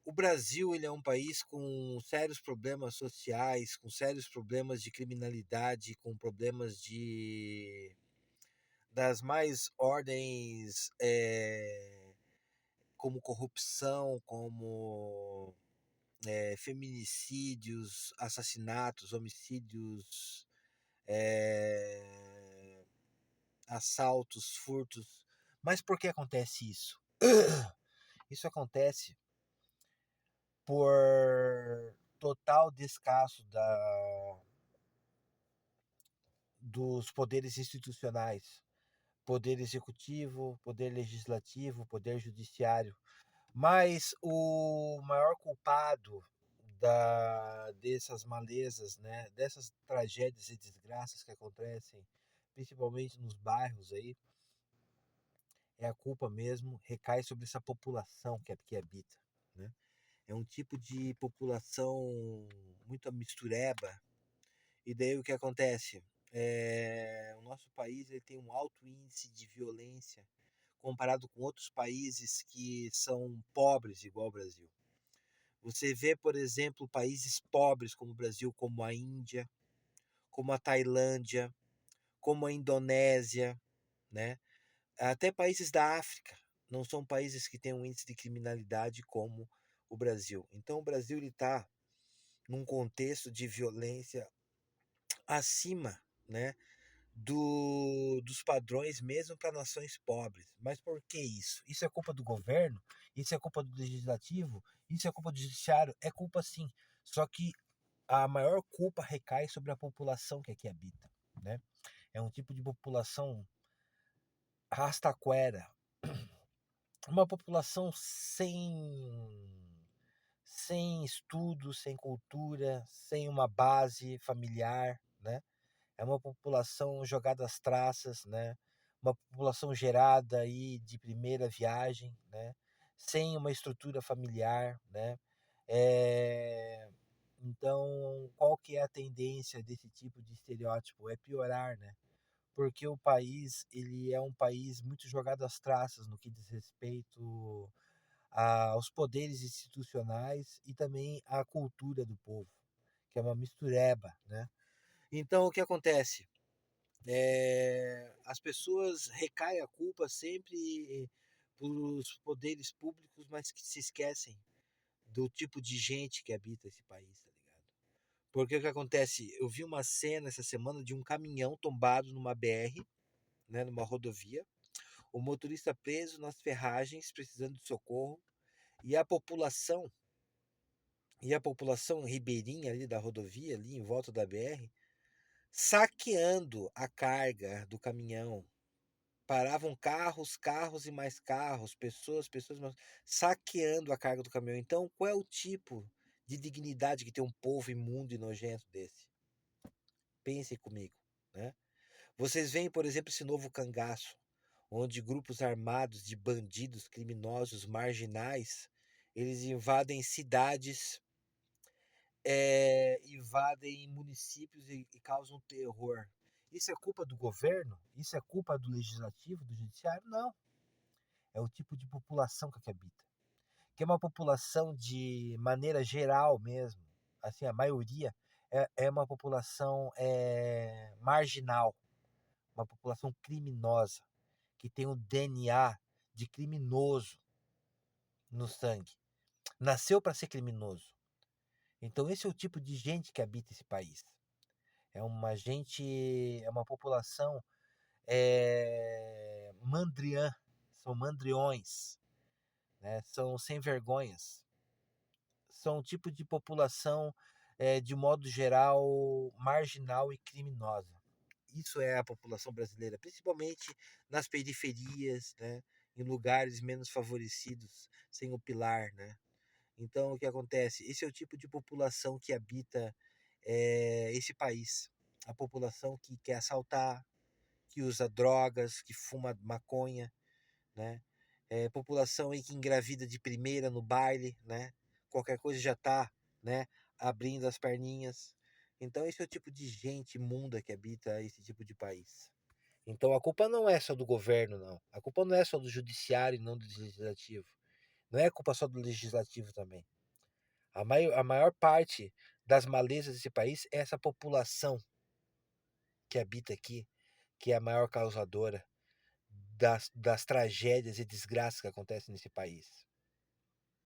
O Brasil ele é um país com sérios problemas sociais, com sérios problemas de criminalidade, com problemas de das mais ordens, como corrupção, como feminicídios, assassinatos, homicídios, é, assaltos, furtos. Mas por que acontece isso? Isso acontece por total descaso dos poderes institucionais, poder executivo, poder legislativo, poder judiciário. Mas o maior culpado dessas malezas, né, dessas tragédias e desgraças que acontecem, principalmente nos bairros aí, é a culpa mesmo, recai sobre essa população que habita, né? É um tipo de população muito mistureba. E daí o que acontece? O nosso país ele tem um alto índice de violência comparado com outros países que são pobres, igual o Brasil. Você vê, por exemplo, países pobres como o Brasil, como a Índia, como a Tailândia, como a Indonésia, né? Até países da África não são países que têm um índice de criminalidade como o Brasil. Então, o Brasil está num contexto de violência acima, né, dos padrões mesmo para nações pobres. Mas por que isso? Isso é culpa do governo? Isso é culpa do legislativo? Isso é culpa do judiciário? É culpa sim. Só que a maior culpa recai sobre a população que aqui habita, né? É um tipo de população rastaquera, uma população sem estudo, sem cultura, sem uma base familiar, né? É uma população jogada às traças, né? Uma população gerada aí de primeira viagem, né? Sem uma estrutura familiar, né? É... Então, qual que é a tendência desse tipo de estereótipo? É piorar, né? Porque o país, ele é um país muito jogado às traças no que diz respeito aos poderes institucionais e também à cultura do povo, que é uma mistureba, né? Então, o que acontece? As pessoas recaem a culpa sempre para os poderes públicos, mas que se esquecem do tipo de gente que habita esse país, tá ligado? Porque o que acontece? Eu vi uma cena essa semana de um caminhão tombado numa BR, né, numa rodovia, o motorista preso nas ferragens, precisando de socorro, e a população, e a população ribeirinha ali da rodovia, ali em volta da BR, saqueando a carga do caminhão. Paravam carros, carros e mais carros, pessoas, pessoas, saqueando a carga do caminhão. Então, qual é o tipo de dignidade que tem um povo imundo e nojento desse? Pensem comigo, né? Vocês veem, por exemplo, esse novo cangaço, onde grupos armados de bandidos, criminosos, marginais, eles invadem cidades, invadem municípios e causam terror. Isso é culpa do governo? Isso é culpa do legislativo, do judiciário? Não. É o tipo de população que aqui habita. Que é uma população de maneira geral mesmo, assim, a maioria é uma população marginal, uma população criminosa, que tem o DNA de criminoso no sangue. Nasceu para ser criminoso. Então esse é o tipo de gente que habita esse país. É uma população mandriã, são mandriões, né? São sem vergonhas, são um tipo de população, de modo geral, marginal e criminosa. Isso é a população brasileira, principalmente nas periferias, né? Em lugares menos favorecidos, sem o pilar, né? Então, o que acontece? Esse é o tipo de população que habita esse país. A população que quer assaltar, que usa drogas, que fuma maconha, né? População aí que engravida de primeira no baile, né? Qualquer coisa já tá, né? Abrindo as perninhas. Então esse é o tipo de gente imunda que habita esse tipo de país. Então a culpa não é só do governo, não. A culpa não é só do judiciário e não do legislativo. Não é culpa só do legislativo também. A maior parte das malezas desse país é essa população que habita aqui, que é a maior causadora das tragédias e desgraças que acontecem nesse país.